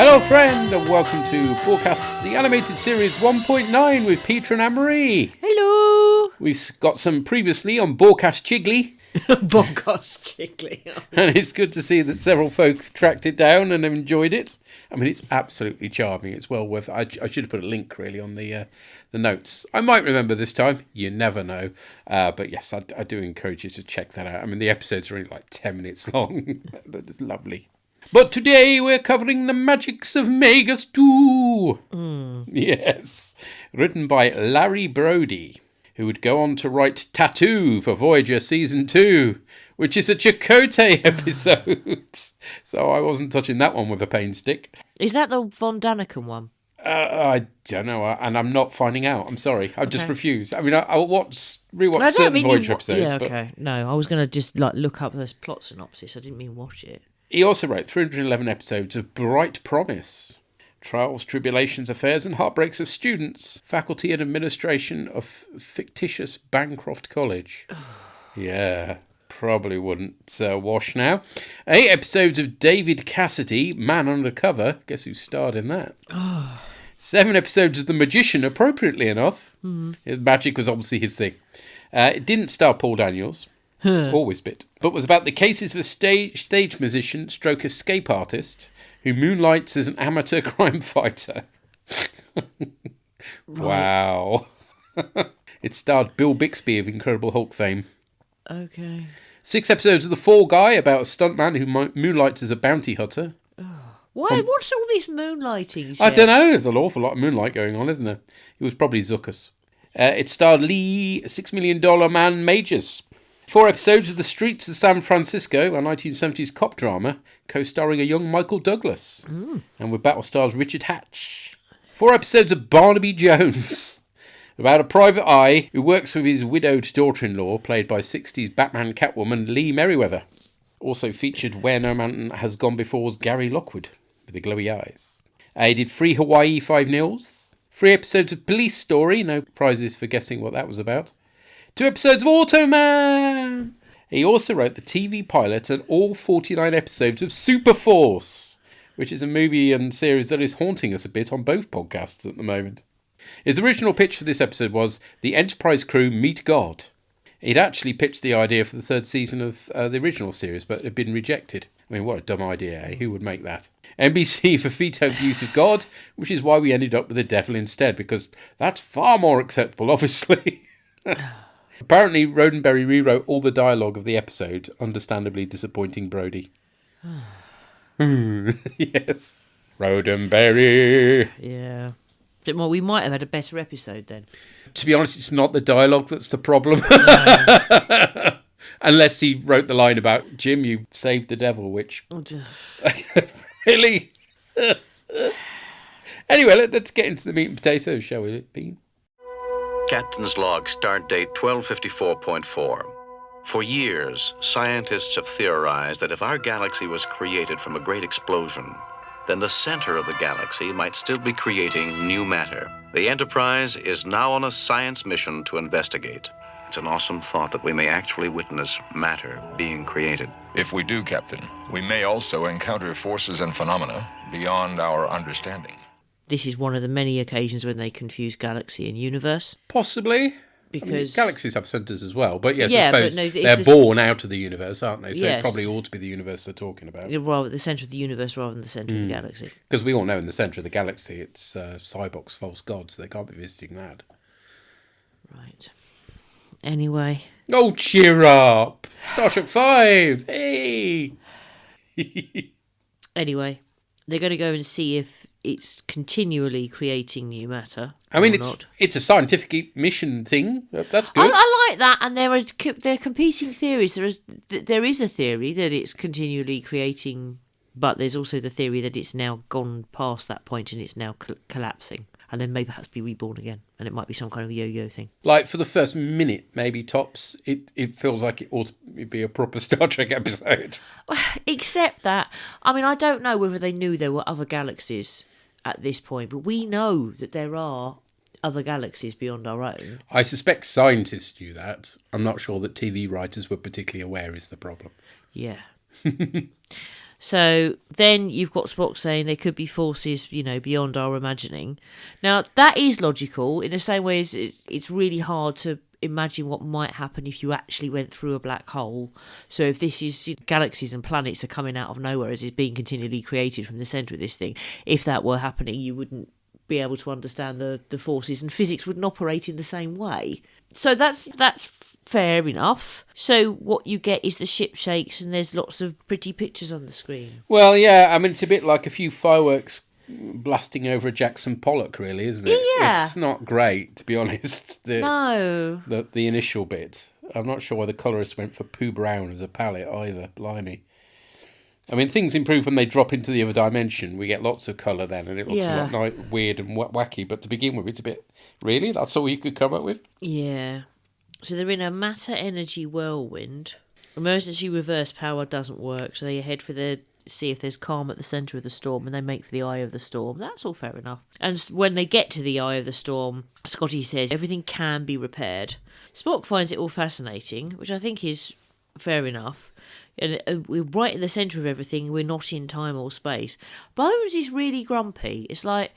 Hello friend and welcome to Borgcast, the animated series 1.9 with Peter and Anne-Marie. Hello! We've got some previously on Borgcast Chigley. Borgcast Chigley. And it's good to see that several folk tracked it down and have enjoyed it. I mean, it's absolutely charming. It's well worth it. I should have put a link really on the notes. I might remember this time. You never know. But yes, I do encourage you to check that out. I mean, the episodes are only like 10 minutes long. That is lovely. But today we're covering the Magicks of Magicks 2. Yes. Written by Larry Brody, who would go on to write Tattoo for Voyager Season 2, which is a Chakotay episode. So I wasn't touching that one with a pain stick. Is that the Von Daniken one? I don't know, and I'm not finding out. I'm sorry. I just refuse. I mean, I'll rewatch certain Voyager episodes. Yeah, okay. But... No, I was going to just look up this plot synopsis. I didn't mean watch it. He also wrote 311 episodes of Bright Promise, Trials, Tribulations, Affairs and Heartbreaks of Students, Faculty and Administration of Fictitious Bancroft College. Yeah, probably wouldn't wash now. 8 episodes of David Cassidy, Man Undercover. Guess who starred in that? 7 episodes of The Magician, appropriately enough. Magic was obviously his thing. It didn't star Paul Daniels. Always bit. But was about the cases of a stage musician stroke escape artist who moonlights as an amateur crime fighter. Wow. It starred Bill Bixby of Incredible Hulk fame. Okay. 6 episodes of The Fall Guy about a stuntman who moonlights as a bounty hunter. Why? What's all this moonlighting shit? I don't know. There's an awful lot of moonlight going on, isn't there? It was probably Zuckus. It starred Lee $6 Million Man Majors. 4 episodes of The Streets of San Francisco, a 1970s cop drama, co-starring a young Michael Douglas, and with battle stars Richard Hatch. 4 episodes of Barnaby Jones, about a private eye who works with his widowed daughter-in-law, played by 60s Batman Catwoman Lee Merriweather. Also featured Where No Man Has Gone Before's Gary Lockwood, with the glowy eyes. He did 3 Hawaii 5-0s, 3 episodes of Police Story, no prizes for guessing what that was about. 2 episodes of Automan! He also wrote the TV pilot and all 49 episodes of Superforce, which is a movie and series that is haunting us a bit on both podcasts at the moment. His original pitch for this episode was the Enterprise crew meet God. He'd actually pitched the idea for the 3rd season of the original series, but it had been rejected. I mean, what a dumb idea, eh? Who would make that? NBC vetoed the use of God, which is why we ended up with the devil instead, because that's far more acceptable, obviously. Apparently, Roddenberry rewrote all the dialogue of the episode, understandably disappointing Brody. Yes. Roddenberry. Yeah. Well, we might have had a better episode then. To be honest, it's not the dialogue that's the problem. Unless he wrote the line about, Jim, you saved the devil, which... Really? Anyway, let's get into the meat and potatoes, shall we, Bean? Captain's log, start date 1254.4. For years, scientists have theorized that if our galaxy was created from a great explosion, then the center of the galaxy might still be creating new matter. The Enterprise is now on a science mission to investigate. It's an awesome thought that we may actually witness matter being created. If we do, Captain, we may also encounter forces and phenomena beyond our understanding. This is one of the many occasions when they confuse galaxy and universe. Possibly. Because I mean, galaxies have centres as well, but yes, yeah, I suppose they're born out of the universe, aren't they? So yes. It probably ought to be the universe they're talking about. Rather the centre of the universe rather than the centre of the galaxy. Because we all know in the centre of the galaxy it's Cybok's false god, so they can't be visiting that. Right. Anyway. Oh, cheer up! Star Trek 5! Hey! Anyway, they're going to go and see if it's continually creating new matter. I mean, or not. it's a scientific mission thing. That's good. I like that, and there are competing theories. There is a theory that it's continually creating, but there's also the theory that it's now gone past that point and it's now collapsing, and then maybe perhaps be reborn again, and it might be some kind of yo-yo thing. Like for the first minute, maybe tops, it feels like it ought to be a proper Star Trek episode. Except that, I mean, I don't know whether they knew there were other galaxies at this point, but we know that there are other galaxies beyond our own. I suspect scientists knew that. I'm not sure that TV writers were particularly aware is the problem. Yeah. So then you've got Spock saying there could be forces, beyond our imagining. Now, that is logical in the same way as it's really hard to imagine what might happen if you actually went through a black hole. So if this is galaxies and planets are coming out of nowhere as it's being continually created from the centre of this thing, if that were happening, you wouldn't be able to understand the forces, and physics wouldn't operate in the same way. So that's fair enough. So what you get is the ship shakes and there's lots of pretty pictures on the screen. Well, yeah, I mean, it's a bit like a few fireworks blasting over a Jackson Pollock, really, isn't it? Yeah. It's not great, to be honest. No. The initial bit. I'm not sure why the colourist went for Pooh Brown as a palette either. Blimey. I mean, things improve when they drop into the other dimension. We get lots of colour then, and it looks a lot weird and wacky. But to begin with, it's a bit... Really? That's all you could come up with? Yeah. So they're in a matter-energy whirlwind. Emergency reverse power doesn't work, so they head for see if there's calm at the centre of the storm, and they make for the eye of the storm. That's all fair enough. And when they get to the eye of the storm, Scotty says everything can be repaired. Spock finds it all fascinating, which I think is fair enough. And we're right in the centre of everything. We're not in time or space. Bones is really grumpy. It's like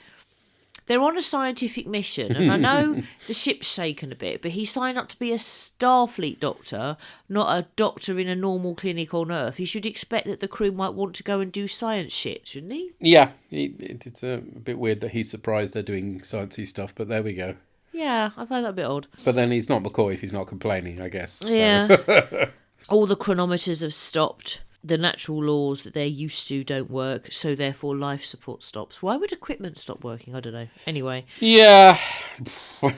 they're on a scientific mission, and I know the ship's shaken a bit, but he signed up to be a Starfleet doctor, not a doctor in a normal clinic on Earth. He should expect that the crew might want to go and do science shit, shouldn't he? Yeah, it's a bit weird that he's surprised they're doing sciencey stuff, but there we go. Yeah, I find that a bit odd. But then he's not McCoy if he's not complaining, I guess. So. Yeah. All the chronometers have stopped. The natural laws that they're used to don't work, so therefore life support stops. Why would equipment stop working? I don't know. Anyway. Yeah.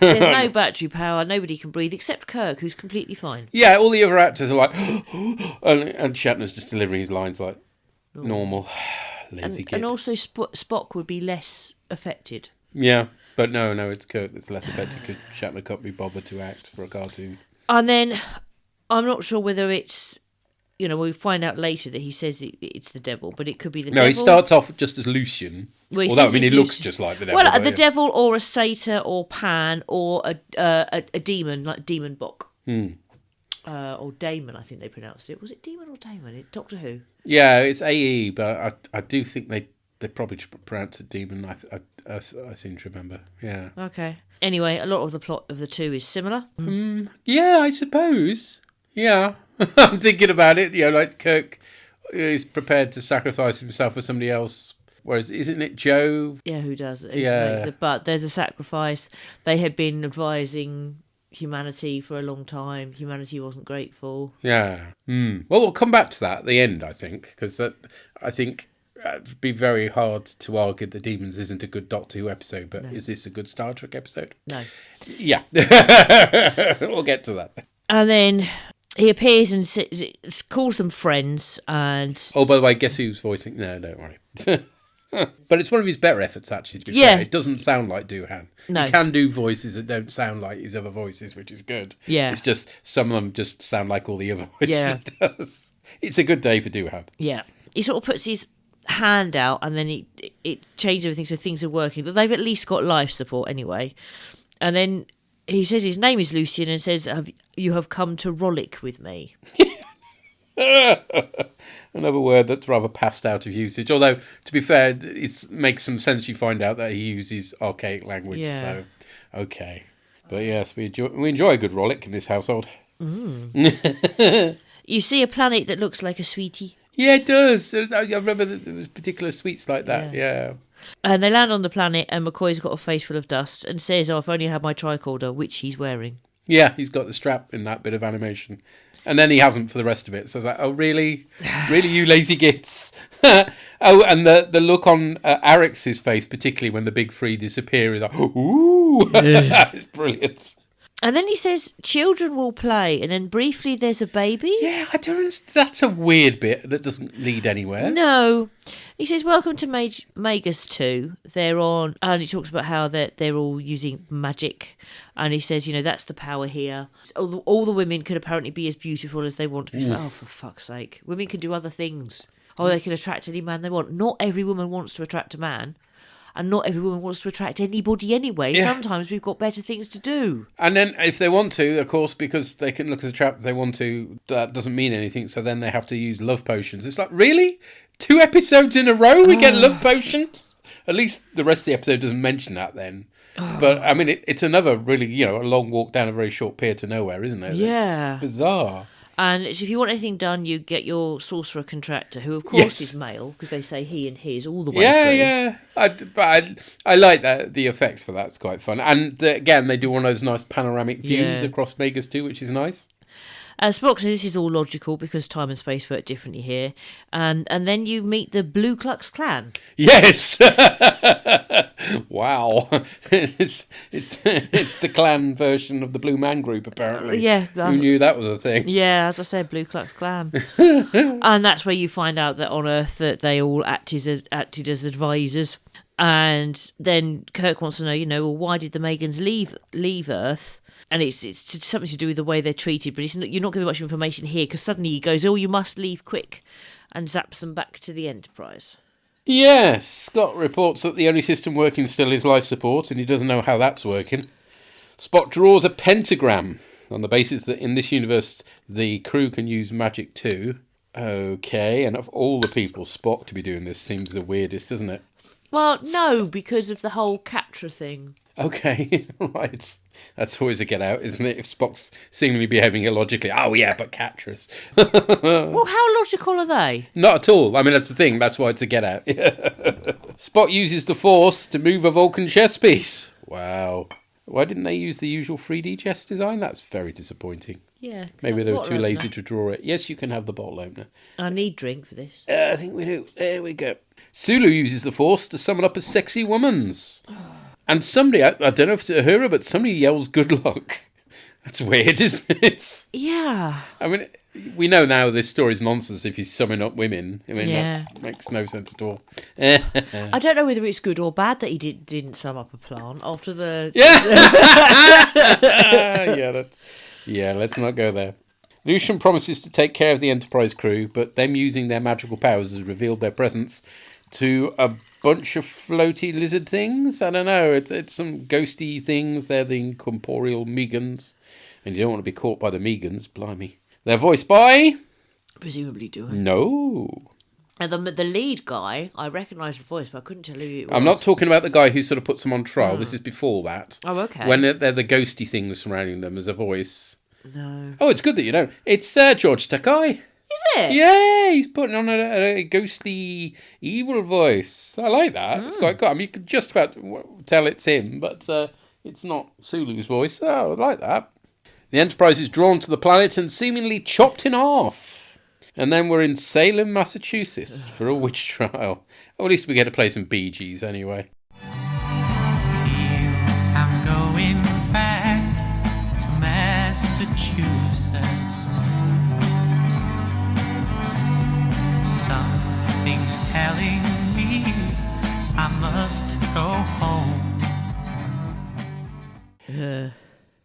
There's no battery power. Nobody can breathe except Kirk, who's completely fine. Yeah, all the other actors are like... and Shatner's just delivering his lines like normal. Lazy kid. And also Spock would be less affected. Yeah, but no, it's Kirk that's less affected because Shatner can't be bothered to act for a cartoon. And then I'm not sure whether it's... we'll find out later that he says it's the devil, but it could be the devil. No, he starts off just as Lucian. Well, although, I mean, he looks just like the devil. Well, the devil or a satyr or Pan or a demon, like Demon Bok. Or Damon, I think they pronounced it. Was it Demon or Damon? Doctor Who? Yeah, it's AE, but I do think they probably pronounced it Demon. I seem to remember. Yeah. Okay. Anyway, a lot of the plot of the two is similar. Yeah, I suppose. Yeah. I'm thinking about it, like Kirk is prepared to sacrifice himself for somebody else, whereas isn't it Joe? Yeah, who does it? Yeah. But there's a sacrifice. They had been advising humanity for a long time. Humanity wasn't grateful. Yeah. Well, we'll come back to that at the end, I think, because I think it'd be very hard to argue that Demons isn't a good Doctor Who episode, but is this a good Star Trek episode? No. Yeah. We'll get to that. And then he appears and calls them friends, and... Oh, by the way, guess who's voicing... No, don't worry. But it's one of his better efforts, actually, to be fair. It doesn't sound like Doohan. No. He can do voices that don't sound like his other voices, which is good. Yeah. It's just some of them just sound like all the other voices he does. It's a good day for Doohan. Yeah. He sort of puts his hand out, and then it changes everything so things are working. They've at least got life support anyway. And then he says his name is Lucian and says, you have come to rollick with me. Another word that's rather passed out of usage. Although, to be fair, it makes some sense. You find out that he uses archaic language. Yeah. So, okay. But yes, we enjoy a good rollick in this household. You see a planet that looks like a sweetie. Yeah, it does. I remember that there was particular sweets like that. Yeah. And they land on the planet, and McCoy's got a face full of dust and says, if only I had my tricorder, which he's wearing. Yeah, he's got the strap in that bit of animation. And then he hasn't for the rest of it. So I was like, oh, really? Really, you lazy gits? Oh, and the look on Arix's face, particularly when the big three disappear, is like, ooh, it's brilliant. And then he says, children will play, and then briefly there's a baby. Yeah, I don't understand. That's a weird bit that doesn't lead anywhere. No. He says, welcome to Magicks 2. They're on, and he talks about how they're all using magic. And he says, that's the power here. All the women could apparently be as beautiful as they want to be. Oh, for fuck's sake. Women can do other things. Oh, they can attract any man they want. Not every woman wants to attract a man. And not every woman wants to attract anybody anyway. Yeah. Sometimes we've got better things to do. And then if they want to, of course, because they can look at the trap if they want to, that doesn't mean anything. So then they have to use love potions. It's like, really? 2 episodes in a row we get love potions? At least the rest of the episode doesn't mention that then. But, I mean, it's another really, a long walk down a very short pier to nowhere, isn't it? Yeah. It's bizarre. And if you want anything done, you get your sorcerer contractor, who of course is male, because they say he and his all the way through. Yeah. I like that. The effects for that's quite fun. And again, they do one of those nice panoramic views across Vegas too, which is nice. Spock says this is all logical because time and space work differently here. And then you meet the Blue Klux Klan. Yes! Wow. It's the Klan version of the Blue Man Group, apparently. Yeah. Who knew that was a thing? Yeah, as I said, Blue Klux Klan. And that's where you find out that on Earth that they all acted as advisors. And then Kirk wants to know, well, why did the Megans leave Earth? And it's something to do with the way they're treated, but you're not giving much information here because suddenly he goes, oh, you must leave quick, and zaps them back to the Enterprise. Yes, Scott reports that the only system working still is life support, and he doesn't know how that's working. Spock draws a pentagram on the basis that in this universe the crew can use magic too. Okay, and of all the people, Spock to be doing this seems the weirdest, doesn't it? Well, no, because of the whole Catra thing. Okay, right. That's always a get out, isn't it? If Spock's seemingly behaving illogically. Oh, yeah, but Catras. Well, how logical are they? Not at all. I mean, that's the thing. That's why it's a get out. Spock uses the Force to move a Vulcan chess piece. Wow. Why didn't they use the usual 3D chess design? That's very disappointing. Yeah. Maybe they were too lazy to draw it. Yes, you can have the bottle opener. I need drink for this. I think we do. There we go. Sulu uses the Force to summon up a sexy woman's. And somebody, I don't know if it's a Uhura, but somebody yells good luck. That's weird, isn't it? Yeah. I mean, we know now this story's nonsense if you summon up women. I mean, that makes no sense at all. I don't know whether it's good or bad that he didn't sum up a plant after the... Yeah, let's not go there. Lucian promises to take care of the Enterprise crew, but them using their magical powers has revealed their presence to a bunch of floaty lizard things. I don't know. It's some ghosty things. They're the incorporeal Megans. And you don't want to be caught by the Megans. Blimey. They're voiced by... Presumably doing. No. And the lead guy, I recognised the voice, but I couldn't tell who it was. I'm not talking about the guy who sort of puts them on trial. This is before that. Oh, okay. When they're the ghosty things surrounding them as a voice. No. Oh, it's good that you know. It's George Takei. Is it? Yeah, he's putting on a ghostly, evil voice. I like that. It's quite cool. I mean, you could just about tell it's him, but it's not Sulu's voice. Oh, I like that. The Enterprise is drawn to the planet and seemingly chopped in half. And then we're in Salem, Massachusetts for a witch trial. Or at least we get to play some Bee Gees anyway. I'm going back to Massachusetts. Something's telling me I must go home.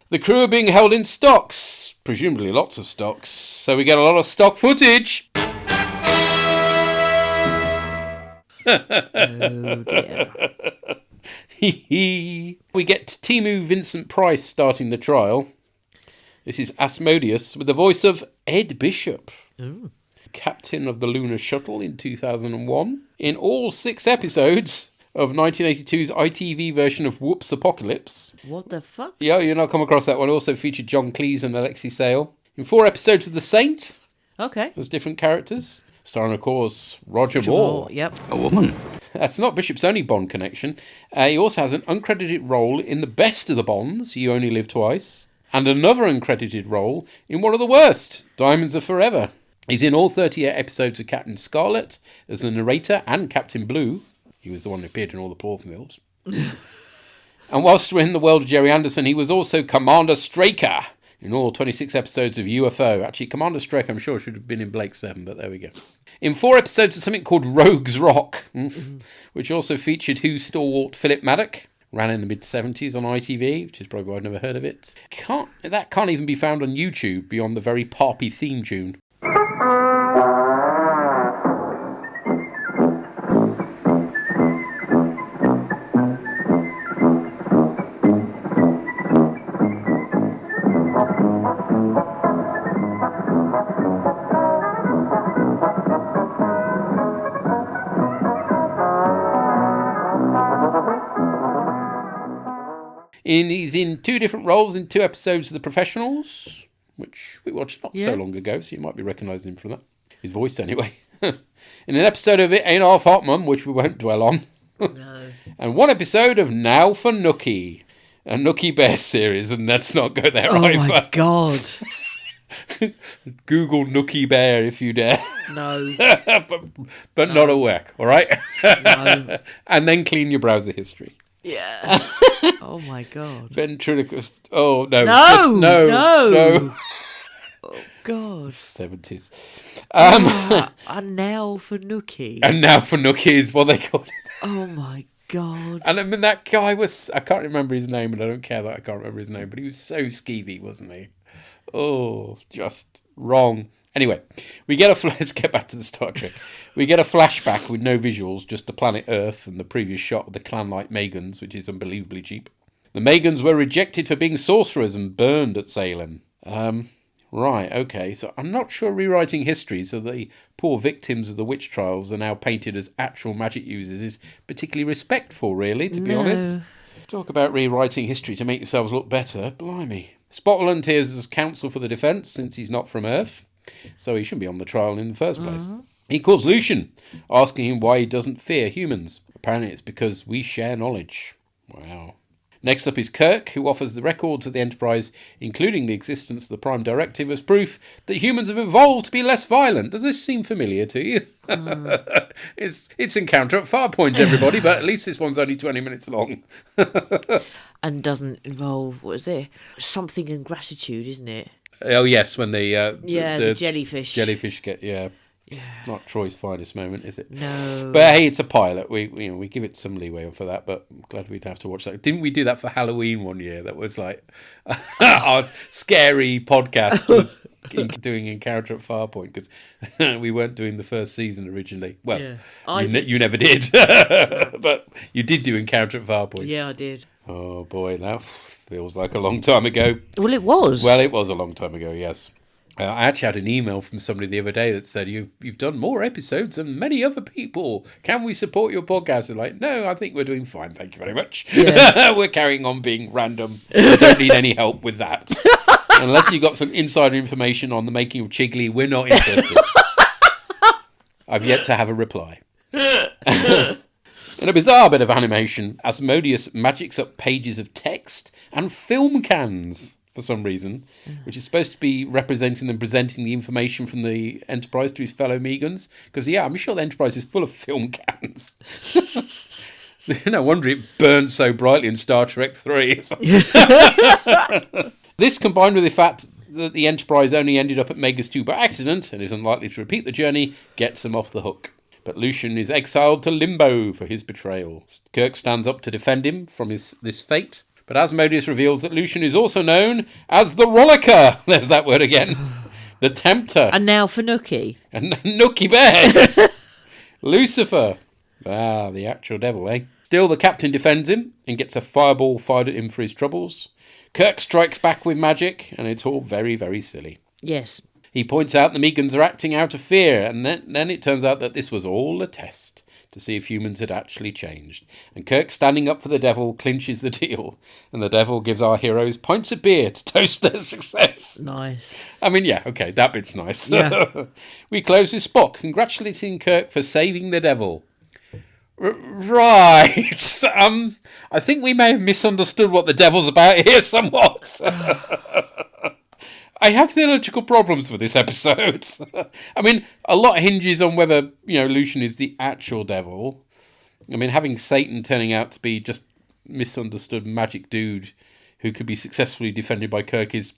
The crew are being held in stocks, presumably lots of stocks, so we get a lot of stock footage. Oh dear. We get Timu Vincent Price starting the trial. This is Asmodeus with the voice of Ed Bishop. Ooh. Captain of the Lunar Shuttle in 2001. In all 6 episodes of 1982's ITV version of Whoops Apocalypse. What the fuck? Yeah, you're not come across that one. Also featured John Cleese and Alexei Sayle. In 4 episodes of The Saint. Okay. There's different characters. Starring, of course, Roger Moore. Yep. A woman. That's not Bishop's only Bond connection. He also has an uncredited role in the best of the Bonds, You Only Live Twice. And another uncredited role in one of the worst, Diamonds Are Forever. He's in all 38 episodes of Captain Scarlet as the narrator and Captain Blue. He was the one who appeared in all the pork films. And whilst we're in the world of Jerry Anderson, he was also Commander Straker in all 26 episodes of UFO. Actually, Commander Straker, I'm sure, should have been in Blake 7, but there we go. In 4 episodes of something called Rogues Rock, which also featured Who Stalwart Philip Maddock. Ran in the mid-70s on ITV, which is probably why I've never heard of it. That can't even be found on YouTube beyond the very poppy theme tune. He's in 2 different roles in 2 episodes of The Professionals, which we watched not so long ago, so you might be recognising him from that. His voice, anyway. In an episode of It Ain't Half Hot Mum, which we won't dwell on. No. And 1 episode of Now for Nookie, a Nookie Bear series, and let's not go there either. Oh my God. Google Nookie Bear if you dare. No. but not at work, all right? No. And then clean your browser history. Yeah. Oh my God. Ventriloquist. Oh, no. No. No. Oh God. 70s. And now for Nookie. And now for Nookie is what they call it. Oh my God. And I mean, that guy was, I can't remember his name, and I don't care that I can't remember his name, but he was so skeevy, wasn't he? Oh, just wrong. Anyway, let's get back to the Star Trek. We get a flashback with no visuals, just the planet Earth and the previous shot of the clan-like Megans, which is unbelievably cheap. The Megans were rejected for being sorcerers and burned at Salem. Right, okay, so I'm not sure rewriting history so the poor victims of the witch trials are now painted as actual magic users is particularly respectful, really, to be honest. Talk about rewriting history to make yourselves look better. Blimey. Spock volunteers as counsel for the defence since he's not from Earth, so he shouldn't be on the trial in the first place. He calls Lucian, asking him why he doesn't fear humans. Apparently it's because we share knowledge. Wow. Next up is Kirk, who offers the records of the Enterprise, including the existence of the Prime Directive, as proof that humans have evolved to be less violent. Does this seem familiar to you? It's Encounter at Farpoint, everybody, but at least this one's only 20 minutes long. And doesn't involve, what is it? Something in gratitude, isn't it? Oh, yes, when the jellyfish. Jellyfish get, not Troy's finest moment, is it? No. But hey, it's a pilot. We give it some leeway for that, but I'm glad we'd have to watch that. Didn't we do that for Halloween one year? That was like our scary podcast was doing Encounter at Farpoint because we weren't doing the first season originally. Well, you never did. But you did do Encounter at Farpoint. Yeah, I did. Oh boy, that feels like a long time ago. Well, it was. Well, it was a long time ago, yes. I actually had an email from somebody the other day that said, you've done more episodes than many other people. Can we support your podcast? And like, no, I think we're doing fine. Thank you very much. Yeah. We're carrying on being random. We don't need any help with that. Unless you got some insider information on the making of Chigley, we're not interested. I've yet to have a reply. In a bizarre bit of animation, Asmodeus magics up pages of text and film cans. For some reason, which is supposed to be representing and presenting the information from the Enterprise to his fellow Megans. Because, I'm sure the Enterprise is full of film cans. No wonder it burned so brightly in Star Trek 3. This, combined with the fact that the Enterprise only ended up at Megas 2 by accident and is unlikely to repeat the journey, gets them off the hook. But Lucian is exiled to Limbo for his betrayal. Kirk stands up to defend him from this fate. But Asmodeus reveals that Lucian is also known as the Rollicker. There's that word again. The Tempter. And now for Nookie. And Nookie Bear. Lucifer. The actual devil, eh? Still, the captain defends him and gets a fireball fired at him for his troubles. Kirk strikes back with magic, and it's all very, very silly. Yes. He points out the Megans are acting out of fear, and then it turns out that this was all a test to see if humans had actually changed. And Kirk, standing up for the devil, clinches the deal. And the devil gives our heroes pints of beer to toast their success. Nice. I mean, okay, that bit's nice. Yeah. We close with Spock congratulating Kirk for saving the devil. Right. I think we may have misunderstood what the devil's about here somewhat. I have theological problems with this episode. I mean, a lot hinges on whether, Lucian is the actual devil. I mean, having Satan turning out to be just misunderstood magic dude who could be successfully defended by Kirk is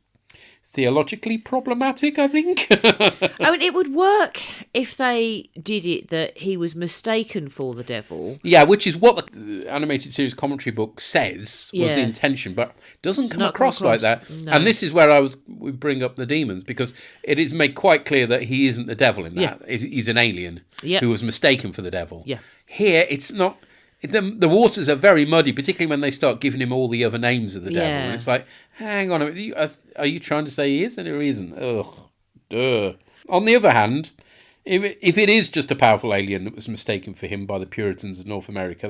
theologically problematic, I think. I mean, it would work if they did it that he was mistaken for the devil. Yeah, which is what the animated series commentary book says was the Yeah. intention, but doesn't come not across come like across, that. no. And this is where we bring up the demons, because it is made quite clear that he isn't the devil in that. He's an alien Yep. who was mistaken for the devil. Yeah. Here, it's not... The waters are very muddy, particularly when they start giving him all the other names of the devil. And it's like, hang on a minute, are you trying to say he is and he isn't? Ugh. Duh. On the other hand, if it is just a powerful alien that was mistaken for him by the Puritans of North America,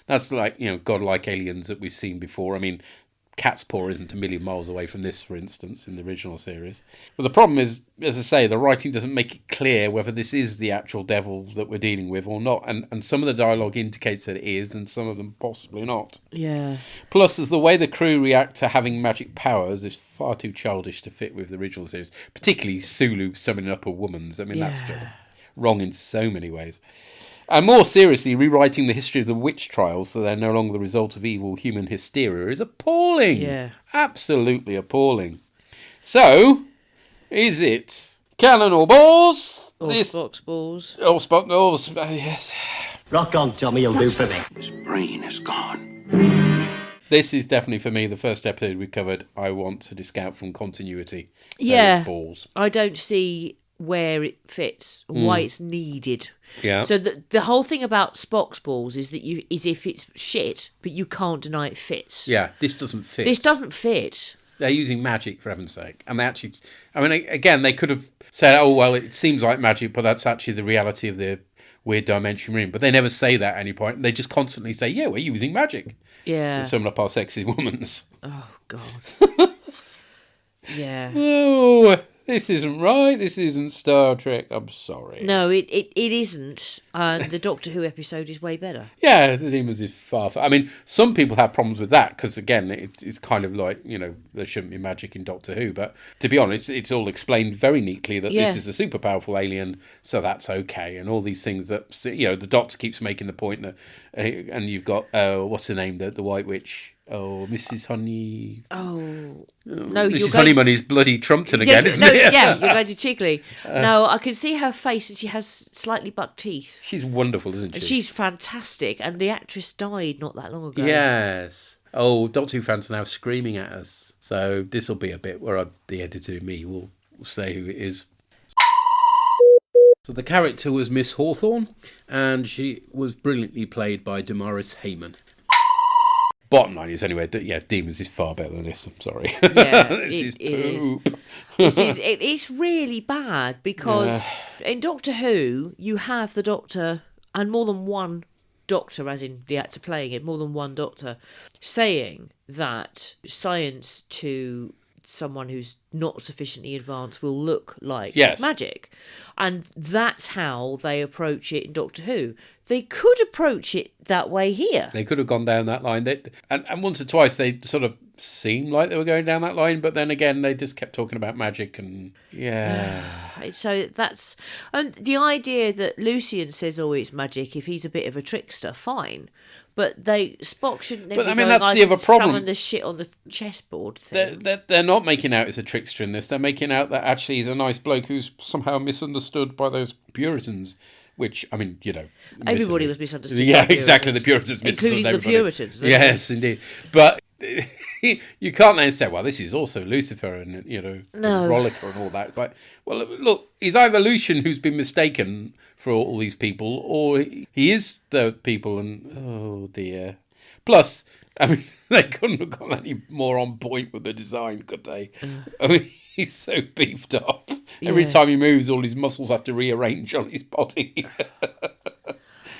that's like, godlike aliens that we've seen before. I mean, Cat's Paw isn't a million miles away from this, for instance, in the original series. But the problem is, as I say, the writing doesn't make it clear whether this is the actual devil that we're dealing with or not. And some of the dialogue indicates that it is, and some of them possibly not. Yeah. Plus, as the way the crew react to having magic powers is far too childish to fit with the original series, particularly Sulu summoning up a woman's. I mean, that's just wrong in so many ways. And more seriously, rewriting the history of the witch trials so they're no longer the result of evil human hysteria is appalling. Yeah. Absolutely appalling. So, is it cannon or balls? Or Spock's balls. Or Spock balls, yes. Rock on, Tommy, you'll do for me. His brain is gone. This is definitely, for me, the first episode we covered. I want to discount from continuity. So Yeah. it's balls. I don't see where it fits, why it's needed. Yeah. So the whole thing about Spock's balls is that is if it's shit, but you can't deny it fits. Yeah, this doesn't fit. This doesn't fit. They're using magic, for heaven's sake. And they actually... I mean, again, they could have said, oh, well, it seems like magic, but that's actually the reality of the weird dimension we're in. But they never say that at any point. They just constantly say, yeah, we're using magic. Yeah. To summon up our sexy womans. Oh, God. Yeah. Oh, this isn't right. This isn't Star Trek. I'm sorry. No, it isn't. The Doctor Who episode is way better. Yeah, the demons is far. I mean, some people have problems with that because, again, it's kind of like, there shouldn't be magic in Doctor Who. But to be honest, it's all explained very neatly that this is a super powerful alien, so that's okay. And all these things that, the Doctor keeps making the point that, and you've got, what's her name, the White Witch? Oh, Mrs. Honey. Oh. No, Mrs. Honeymoney's bloody Trumpton again, isn't no, it? Yeah, you're going to Chigley. No, I can see her face and she has slightly bucked teeth. She's wonderful, isn't she? And she's fantastic. And the actress died not that long ago. Yes. Oh, Doctor Who fans are now screaming at us. So this will be a bit where the editor and me will say who it is. So the character was Miss Hawthorne, and she was brilliantly played by Damaris Heyman. Bottom line is, anyway, that Demons is far better than this. I'm sorry. Yeah, this is poop. It's really bad because in Doctor Who, you have the Doctor and more than one Doctor, as in the actor playing it, more than one Doctor, saying that science to someone who's not sufficiently advanced will look like magic. And that's how they approach it in Doctor Who. They could approach it that way here. They could have gone down that line. And once or twice they sort of seemed like they were going down that line, but then again they just kept talking about magic and So that's... And the idea that Lucian says, oh, it's magic, if he's a bit of a trickster, fine. But Spock shouldn't never I mean, that's the other problem. Summon the shit on the chessboard thing. They're not making out as a trickster in this. They're making out that actually he's a nice bloke who's somehow misunderstood by those Puritans. Which, I mean, everybody was misunderstood. Yeah, exactly. The Puritans misunderstood including everybody. the Puritans. Yes, indeed. But you can't then say, well, this is also Lucifer and, Rollicker and all that. It's like, well, look, he's either Lucian who's been mistaken for all these people, or he is the people, and oh dear. Plus, I mean, they couldn't have gone any more on point with the design, could they? I mean, he's so beefed up. Every time he moves, all his muscles have to rearrange on his body.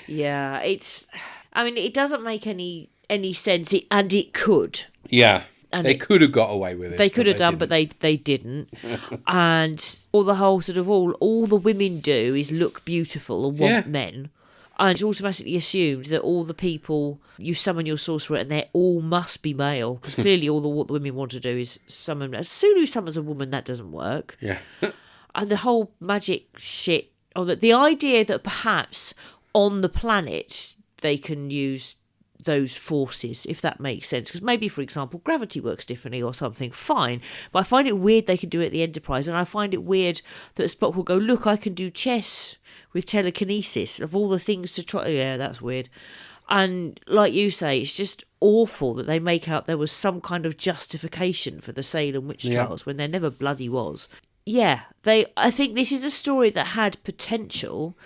Yeah, it doesn't make any sense, and it could. Yeah. And they could have got away with it. They could have done, but they didn't. And all the whole sort of all the women do is look beautiful and want men. And it's automatically assumed that all the people, you summon your sorcerer and they all must be male. Because clearly what the women want to do is summon... As soon as summons a woman, that doesn't work. Yeah. And the whole magic shit, or the idea that perhaps on the planet they can use those forces, if that makes sense. Because maybe, for example, gravity works differently or something, fine. But I find it weird they can do it at the Enterprise, and I find it weird that Spock will go, look, I can do chess with telekinesis, of all the things to try. Yeah, that's weird. And like you say, it's just awful that they make out there was some kind of justification for the Salem witch trials when there never bloody was. Yeah, I think this is a story that had potential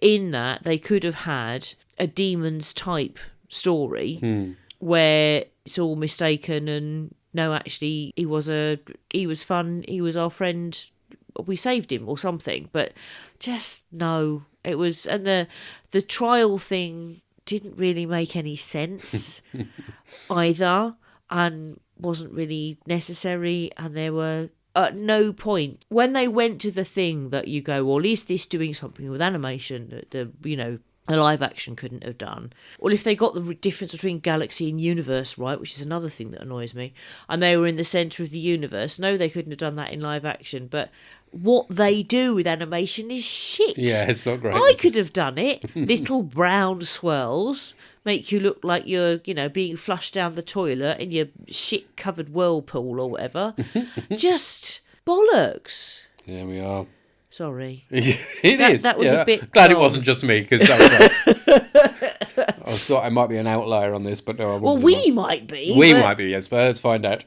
in that they could have had a demons type story where it's all mistaken and no, actually he was fun, he was our friend, we saved him or something. But just no, it was, and the trial thing didn't really make any sense either, and wasn't really necessary. And there were at no point when they went to the thing that you go, well, is this doing something with animation that a live action couldn't have done? Well, if they got the difference between galaxy and universe right, which is another thing that annoys me, and they were in the centre of the universe, no, they couldn't have done that in live action. But what they do with animation is shit. Yeah, it's not great. I could have done it. Little brown swirls make you look like you're, being flushed down the toilet in your shit-covered whirlpool or whatever. Just bollocks. There we are. Sorry. It is. That was a bit glad dull. it wasn't just me, because that was I thought I might be an outlier on this, but no, I wasn't. Well, we might be. Might be, yes, but let's find out.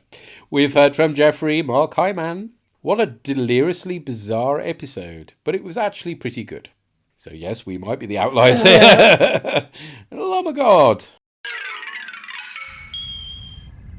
We've heard from Jeffrey, Mark, hi man. What a deliriously bizarre episode, but it was actually pretty good. So yes, we might be the outliers here. Oh my god.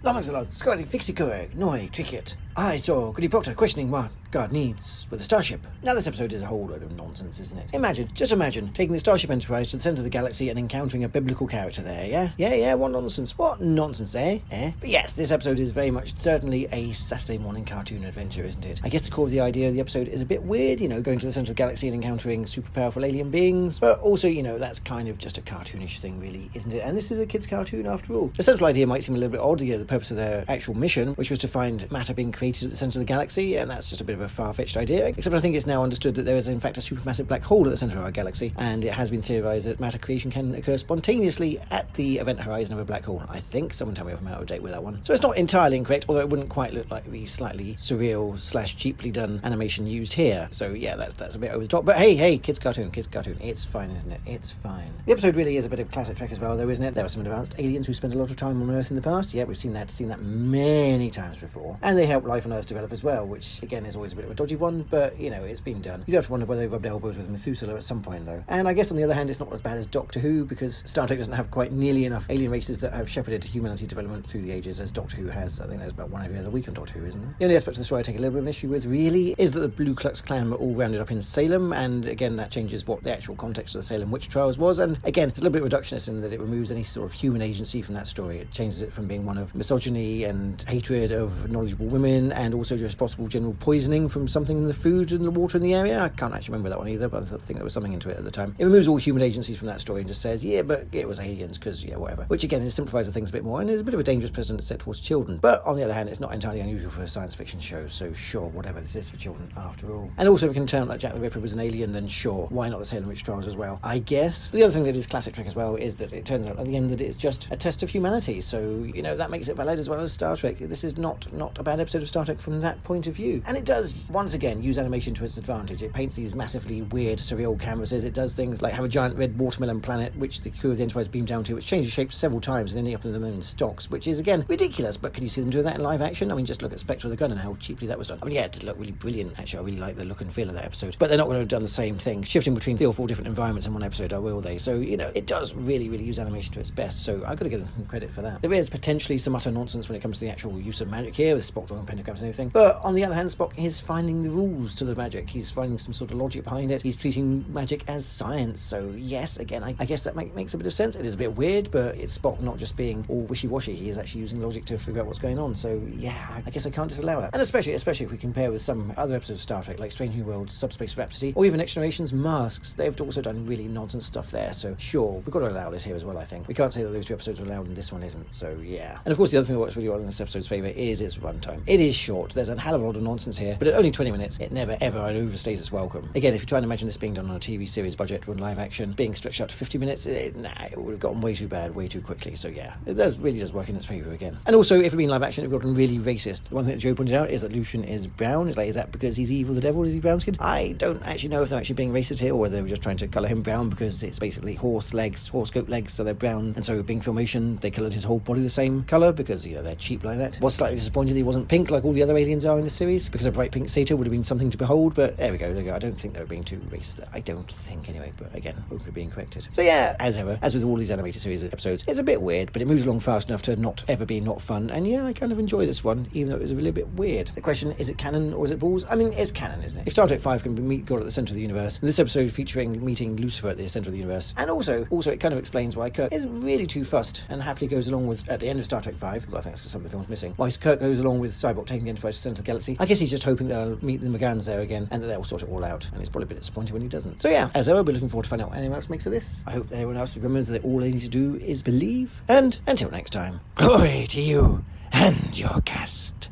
Lamaxalot, Scotty, Fixie-Coag, Noi, Tricket. I saw Goody Proctor questioning what God needs with a starship. Now this episode is a whole load of nonsense, isn't it? Just imagine taking the Starship Enterprise to the centre of the galaxy and encountering a biblical character there, yeah? Yeah, what nonsense? What nonsense, eh? But yes, this episode is very much certainly a Saturday morning cartoon adventure, isn't it? I guess the core of the idea of the episode is a bit weird, going to the centre of the galaxy and encountering super powerful alien beings, but also, that's kind of just a cartoonish thing, really, isn't it? And this is a kid's cartoon after all. The central idea might seem a little bit odd, the purpose of their actual mission, which was to find matter being created at the centre of the galaxy, and that's just a bit of a far-fetched idea, except I think it's now understood that there is in fact a supermassive black hole at the centre of our galaxy, and it has been theorised that matter creation can occur spontaneously at the event horizon of a black hole. I think, someone tell me if I'm out of date with that one. So it's not entirely incorrect, although it wouldn't quite look like the slightly surreal / cheaply done animation used here. So yeah, that's a bit over the top, but hey, kids cartoon, it's fine, isn't it? It's fine. The episode really is a bit of classic Trek as well, though, isn't it? There are some advanced aliens who spent a lot of time on Earth in the past. Yeah, we've seen that many times before, and they help life on Earth develop as well, which again is always a bit of a dodgy one, but it's been done. You do have to wonder whether they rubbed elbows with Methuselah at some point, though. And I guess on the other hand, it's not as bad as Doctor Who, because Star Trek doesn't have quite nearly enough alien races that have shepherded humanity's development through the ages as Doctor Who has. I think there's about one every other week on Doctor Who, isn't there? The only aspect of the story I take a little bit of an issue with, really, is that the Blue Klux Klan were all rounded up in Salem, and again, that changes what the actual context of the Salem witch trials was, and again, it's a little bit reductionist in that it removes any sort of human agency from that story. It changes it from being one of misogyny and hatred of knowledgeable women, and also just possible general poisoning from something in the food and the water in the area. I can't actually remember that one either, but I think there was something into it at the time. It removes all human agencies from that story and just says, yeah, but it was aliens, because, yeah, whatever. Which, again, it simplifies the things a bit more, and is a bit of a dangerous precedent set towards children. But, on the other hand, it's not entirely unusual for a science fiction show, so sure, whatever, this is for children, after all. And also, if we can turn out that Jack the Ripper was an alien, then sure, why not the Salem witch trials as well, I guess. The other thing that is classic Trek as well is that it turns out at the end that it's just a test of humanity, so, that makes it valid as well as Star Trek. This is not a bad episode of Star Trek from that point of view. And it does, once again, use animation to its advantage. It paints these massively weird, surreal canvases. It does things like have a giant red watermelon planet, which the crew of the Enterprise beam down to, which changes shape several times and ending up in them in stocks, which is, again, ridiculous, but could you see them do that in live action? I mean, just look at Spectre of the Gun and how cheaply that was done. I mean, yeah, it did look really brilliant, actually. I really like the look and feel of that episode. But they're not going to have done the same thing, shifting between 3 or 4 different environments in one episode, or will they? So, it does really use animation to its best, so I've got to give them credit for that. There is potentially some utter nonsense when it comes to the actual use of magic here, with Spock drawing pen pentagrams and everything. But on the other hand, Spock is finding the rules to the magic. He's finding some sort of logic behind it. He's treating magic as science. So yes, again, I guess that makes a bit of sense. It is a bit weird, but it's Spock not just being all wishy-washy. He is actually using logic to figure out what's going on. So yeah, I guess I can't disallow that. And especially if we compare with some other episodes of Star Trek, like Strange New Worlds, Subspace Rhapsody, or even Next Generation's Masks, they've also done really nonsense stuff there. So sure, we've got to allow this here as well, I think. We can't say that those two episodes are allowed and this one isn't. So yeah. And of course, the other thing that works really well in this episode's favour is its runtime. It is short. There's a hell of a lot of nonsense here, but at only 20 minutes, it never ever overstays its welcome. Again, if you try and imagine this being done on a TV series budget with live action, being stretched out to 50 minutes, it would have gotten way too bad, way too quickly. So yeah, it really does work in its favour again. And also, if it had been live action, it would have gotten really racist. One thing that Joe pointed out is that Lucian is brown. It's like, is that because he's evil, the devil? Is he brown skinned? I don't actually know if they're actually being racist here, or whether they were just trying to colour him brown because it's basically horse goat legs, so they're brown. And so being Filmation, they coloured his whole body the same colour because, they're cheap like that. Was slightly disappointed he wasn't pink like all the other aliens are in this series, because a bright pink satyr would have been something to behold, but there we go. I don't think they were being too racist there. I don't think anyway, but again, hopefully being corrected. So yeah, as ever, as with all these animated series episodes, it's a bit weird, but it moves along fast enough to not ever be not fun, and yeah, I kind of enjoy this one, even though it was a little bit weird. The question, is it canon or is it balls? I mean, it's canon, isn't it? If Star Trek 5 can meet God at the centre of the universe, and this episode featuring meeting Lucifer at the centre of the universe, and also it kind of explains why Kirk isn't really too fussed and happily goes along with, at the end of Star Trek 5, because I think that's because some of the film's missing, why Kirk goes along with Cyborg taking the Enterprise to the centre of the galaxy. I guess he's just hoping they'll meet the McGanns there again, and that they'll sort it all out, and he's probably a bit disappointed when he doesn't. So yeah, as ever, we're looking forward to finding out what anyone else makes of this. I hope that everyone else remembers that all they need to do is believe, and until next time, glory to you and your cast.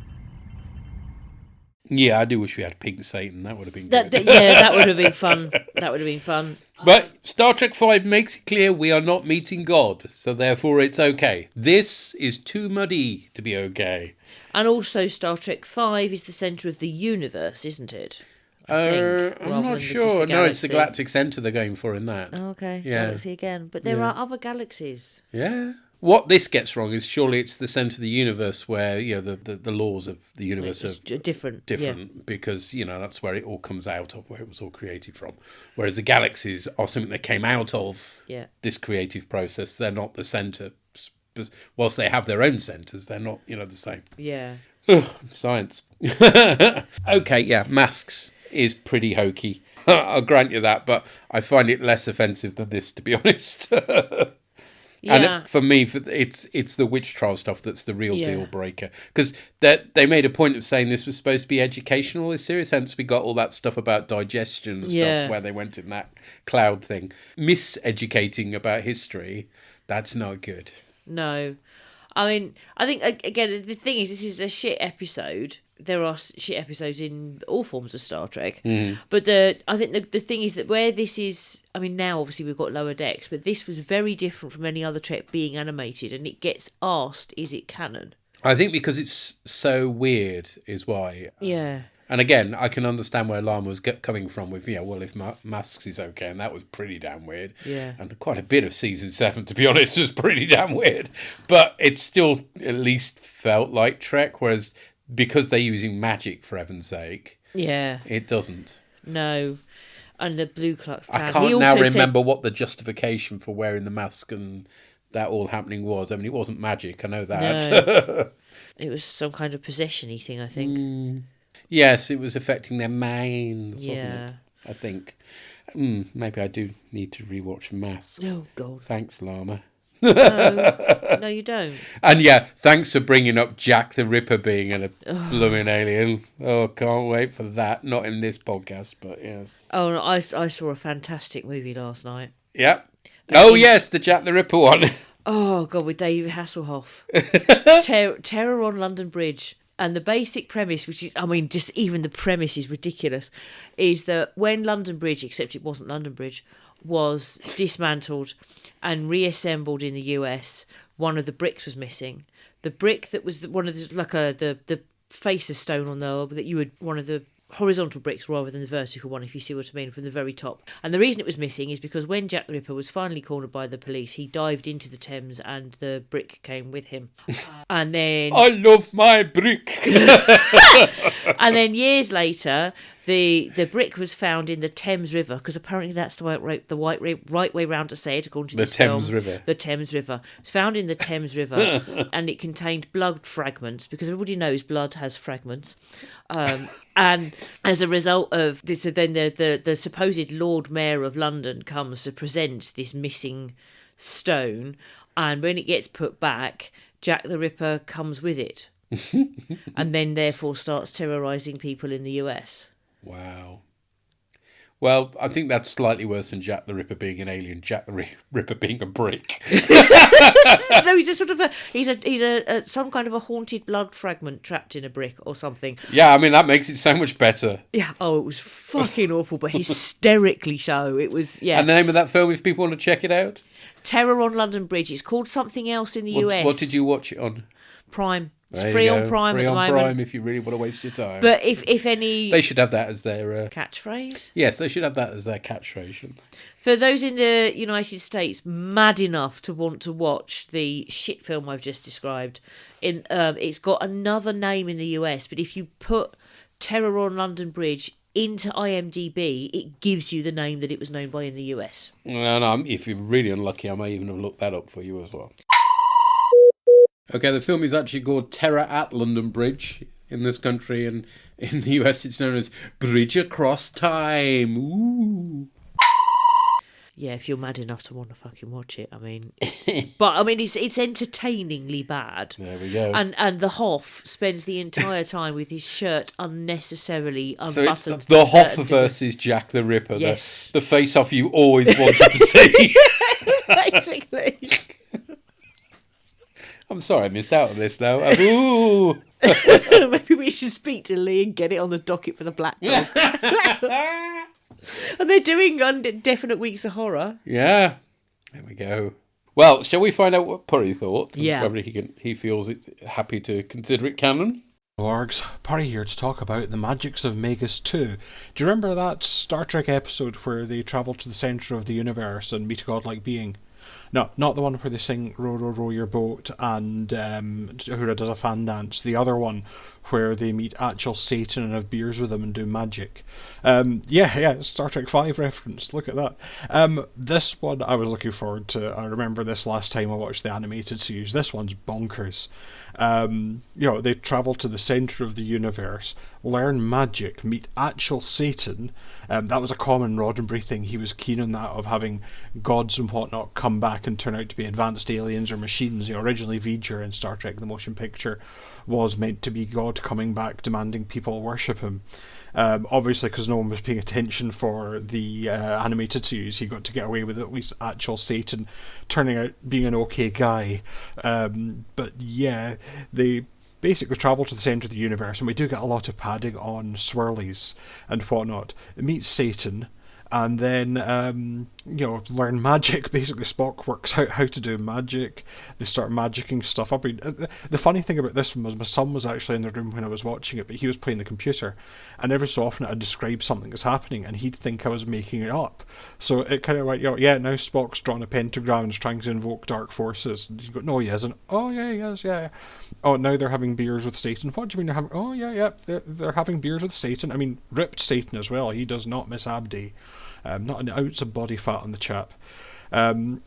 Yeah, I do wish we had Pink Satan. That would have been good. That would have been fun. That would have been fun. But Star Trek 5 makes it clear we are not meeting God, so therefore it's okay. This is too muddy to be okay. And also Star Trek 5 is the centre of the universe, isn't it? I'm not sure. No, it's the galactic centre they're going for in that. Oh, okay, yeah. Galaxy again. But there are other galaxies. Yeah. What this gets wrong is surely it's the centre of the universe where, the laws of the universe are different. Because, that's where it all comes out of, where it was all created from. Whereas the galaxies are something that came out of this creative process. They're not the centre. Whilst they have their own centres, they're not, the same. Yeah. Science. Okay, yeah, Masks is pretty hokey. I'll grant you that, but I find it less offensive than this, to be honest. Yeah. And for me, it's the witch trial stuff that's the real deal breaker. Because they made a point of saying this was supposed to be educational, this series, hence we got all that stuff about digestion and stuff where they went in that cloud thing. Miseducating about history, that's not good. No. I mean, I think, again, the thing is, this is a shit episode. There are shit episodes in all forms of Star Trek. Mm-hmm. But I think the thing is that where this is... I mean, now, obviously, we've got Lower Decks, but this was very different from any other Trek being animated, and it gets asked, is it canon? I think because it's so weird is why. Yeah. And again, I can understand where Lama was coming from with, if Masks is okay, and that was pretty damn weird. Yeah. And quite a bit of season 7, to be honest, was pretty damn weird. But it still at least felt like Trek, whereas because they're using magic, for heaven's sake, it doesn't. No. And the Blue Klux Klan. I can't now remember what the justification for wearing the mask and that all happening was. I mean, it wasn't magic, I know that. No. It was some kind of possession-y thing, I think. Yes, it was affecting their minds, wasn't it? I think. Maybe I do need to rewatch Masks. Oh, God. Thanks, Lama. No, you don't. And thanks for bringing up Jack the Ripper being a blooming alien. Oh, can't wait for that. Not in this podcast, but yes. Oh, no, I saw a fantastic movie last night. Yep. Yes, the Jack the Ripper one. Oh, God, with David Hasselhoff. Terror on London Bridge. And the basic premise, which is, I mean, just even the premise is ridiculous, is that when London Bridge, except it wasn't London Bridge, was dismantled and reassembled in the US, one of the bricks was missing. The brick that was one of the facer stone on one of the horizontal bricks rather than the vertical one, if you see what I mean, from the very top. And the reason it was missing is because when Jack the Ripper was finally cornered by the police, he dived into the Thames and the brick came with him. And then... I love my brick! And then years later, The brick was found in the Thames River, because apparently that's the right way round to say it, according to this Thames film. River. The Thames River. It's found in the Thames River, and it contained blood fragments, because everybody knows blood has fragments. And as a result of this, so then the supposed Lord Mayor of London comes to present this missing stone, and when it gets put back, Jack the Ripper comes with it. And then therefore starts terrorising people in the US. Wow. Well, I think that's slightly worse than Jack the Ripper being an alien. Jack the Ripper being a brick. No, he's a sort of he's some kind of a haunted blood fragment trapped in a brick or something. Yeah, I mean, that makes it so much better. Yeah. Oh, it was fucking awful, but hysterically so. It was. Yeah. And the name of that film, if people want to check it out, Terror on London Bridge. It's called something else in the US. What did you watch it on? Prime. It's There free you on go. Prime Free at the on moment. Prime if you really want to waste your time. But if any They should have that as their... catchphrase. Yes, they should have that as their catchphrase, shouldn't they? For those in the United States mad enough to want to watch the shit film I've just described, it's got another name in the US, but if you put Terror on London Bridge into IMDb, it gives you the name that it was known by in the US. No, if you're really unlucky, I may even have looked that up for you as well. Okay, the film is actually called Terror at London Bridge in this country, and in the US it's known as Bridge Across Time. Ooh. Yeah, if you're mad enough to want to fucking watch it, I mean, it's entertainingly bad. There we go. And the Hoff spends the entire time with his shirt unnecessarily unbuttoned. So it's the Hoff versus Jack the Ripper, yes. the face-off you always wanted to see. Basically. I'm sorry I missed out on this now. Ooh. Maybe we should speak to Lee and get it on the docket for the Black Dog. And they're doing Indefinite Weeks of Horror. Yeah. There we go. Well, shall we find out what Purry thought? Yeah. Whether he feels happy to consider it canon. Orgs, Purry here to talk about the Magicks of Magus 2. Do you remember that Star Trek episode where they travel to the centre of the universe and meet a godlike being? No, not the one where they sing Row, Row, Row Your Boat and Uhura does a fan dance. The other one where they meet actual Satan and have beers with him and do magic. Yeah, Star Trek 5 reference. Look at that. This one I was looking forward to. I remember this last time I watched the animated series. This one's bonkers. They travel to the centre of the universe, learn magic, meet actual Satan. That was a common Roddenberry thing. He was keen on that, of having gods and whatnot come back and turn out to be advanced aliens or machines. Originally V'ger in Star Trek the Motion Picture was meant to be God coming back demanding people worship him. Obviously, because no one was paying attention for the animated series, he got to get away with at least actual Satan turning out being an okay guy. But yeah, they basically travel to the centre of the universe, and we do get a lot of padding on swirlies and whatnot. It meets Satan, and then learn magic. Basically, Spock works out how to do magic. They start magicking stuff up. The funny thing about this one was my son was actually in the room when I was watching it, but he was playing the computer, and every so often I'd describe something that's happening and he'd think I was making it up. So it kind of went, now Spock's drawn a pentagram and is trying to invoke dark forces. And he'd go, no he isn't. Oh yeah, he is, yeah. Oh, now they're having beers with Satan. What do you mean they're having? Oh yeah, they're having beers with Satan. I mean, ripped Satan as well. He does not miss Abdi. Not an ounce of body fat on the chap. And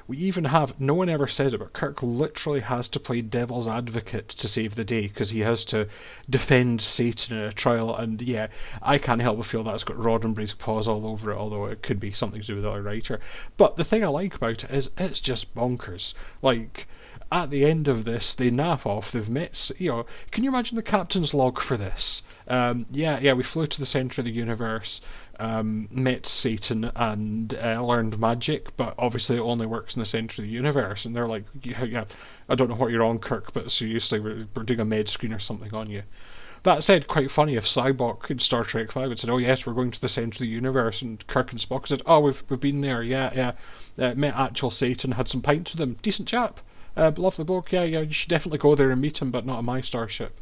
we even have, no one ever said it, but Kirk literally has to play devil's advocate to save the day, because he has to defend Satan in a trial, and yeah, I can't help but feel that's got Roddenberry's paws all over it, although it could be something to do with the other writer. But the thing I like about it is it's just bonkers. Like, at the end of this, they nap off, they've met, can you imagine the captain's log for this? We flew to the centre of the universe, met Satan and learned magic, but obviously it only works in the centre of the universe, and they're like, yeah, I don't know what you're on, Kirk, but seriously, we're doing a med screen or something on you. That said, quite funny if Cybok in Star Trek 5 had said, oh yes, we're going to the centre of the universe, and Kirk and Spock said, oh, we've been there, yeah, met actual Satan, had some pints with him, decent chap, lovely bloke, yeah, you should definitely go there and meet him, but not on my starship.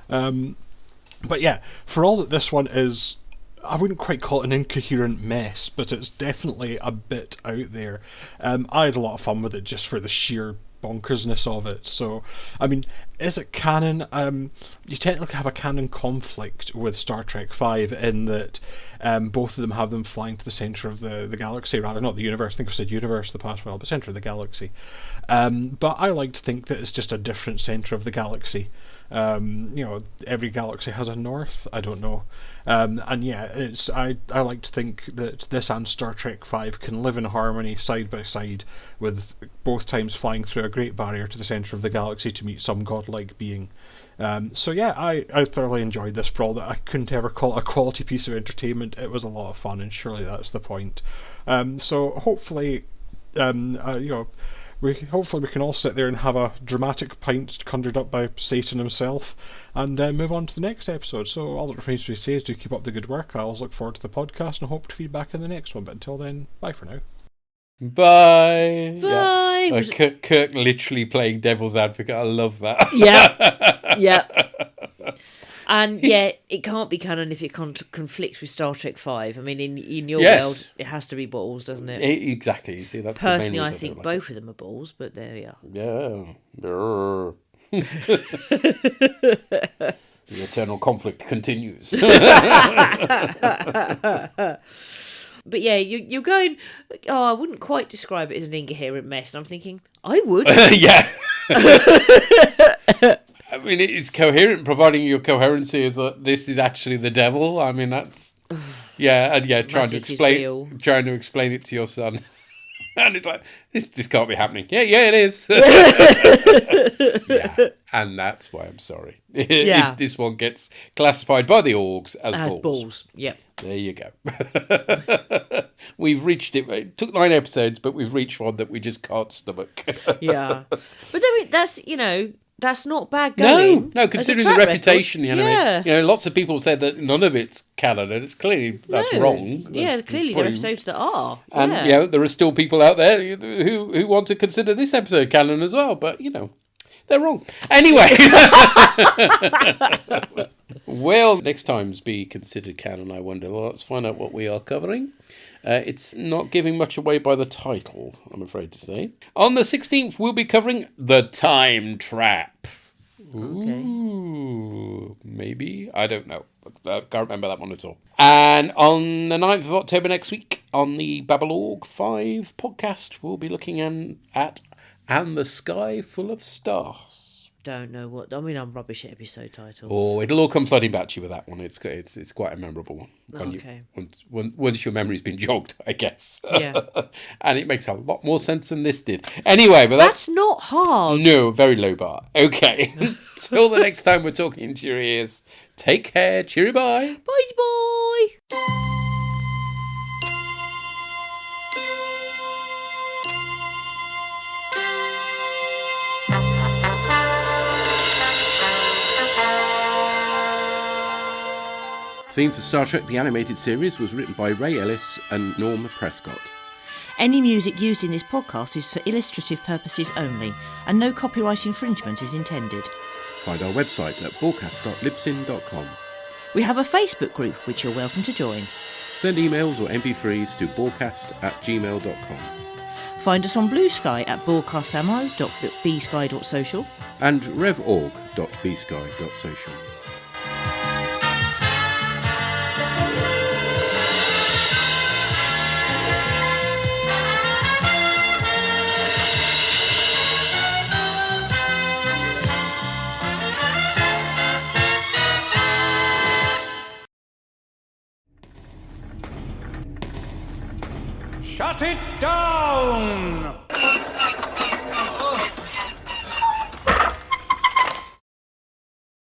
But yeah, for all that this one is, I wouldn't quite call it an incoherent mess, but it's definitely a bit out there. I had a lot of fun with it just for the sheer bonkersness of it. So, I mean, is it canon? You technically have a canon conflict with Star Trek V in that both of them have them flying to the centre of the galaxy, rather, not the universe. I think I've said universe the past while, but centre of the galaxy. But I like to think that it's just a different centre of the galaxy. Every galaxy has a north. I don't know. And yeah, I like to think that this and Star Trek V can live in harmony side by side, with both times flying through a great barrier to the centre of the galaxy to meet some godlike being. So yeah, I thoroughly enjoyed this. For all that I couldn't ever call it a quality piece of entertainment, it was a lot of fun, and surely that's the point. So hopefully, hopefully we can all sit there and have a dramatic pint conjured up by Satan himself, and move on to the next episode. So all that remains to say is do keep up the good work. I always look forward to the podcast and hope to be back in the next one. But until then, bye for now. Bye. Bye. Yeah. Kirk literally playing devil's advocate. I love that. Yeah. And yeah, it can't be canon if it conflicts with Star Trek V. I mean, in your world, it has to be balls, doesn't it? Exactly. You see, that's personally, I think both of them are balls, but there we are. Yeah. The eternal conflict continues. But yeah, you're going, oh, I wouldn't quite describe it as an incoherent mess. And I'm thinking, I would. Yeah. I mean, it's coherent, providing your coherency is that this is actually the devil. I mean, that's... Yeah, and yeah, trying to explain it to your son. And it's like, this can't be happening. Yeah, it is. Yeah, and that's why I'm sorry. Yeah. If this one gets classified by the orgs as balls. Yep. There you go. We've reached it. It took 9 episodes, but we've reached one that we just can't stomach. Yeah. But I mean, that's not bad going. No, considering the reputation, record. Lots of people said that none of it's canon, and it's clearly that's wrong. Yeah, clearly there are episodes that are. And there are still people out there who want to consider this episode canon as well, but they're wrong. Anyway, will next time's be considered canon, I wonder? Well, let's find out what we are covering. It's not giving much away by the title, I'm afraid to say. On the 16th, we'll be covering The Time Trap. Ooh, maybe? I don't know. I can't remember that one at all. And on the 9th of October next week, on the Babylorg 5 podcast, we'll be looking at And the Sky Full of Stars. Don't know what... I mean, I'm rubbish at episode titles. Oh, it'll all come flooding back to you with that one. It's quite a memorable one. Okay. Once your memory's been jogged, I guess. Yeah. And it makes a lot more sense than this did. Anyway, but that's not hard. No, very low bar. Okay. Till the next time we're talking into your ears. Take care. Cheery bye. Bye. Theme for Star Trek The Animated Series was written by Ray Ellis and Norm Prescott. Any music used in this podcast is for illustrative purposes only, and no copyright infringement is intended. Find our website at borgcast.libsyn.com. We have a Facebook group which you're welcome to join. Send emails or MP3s to borgcast@gmail.com. Find us on Blue Sky at broadcastammo.bsky.social and revorg.bsky.social. Shut it down!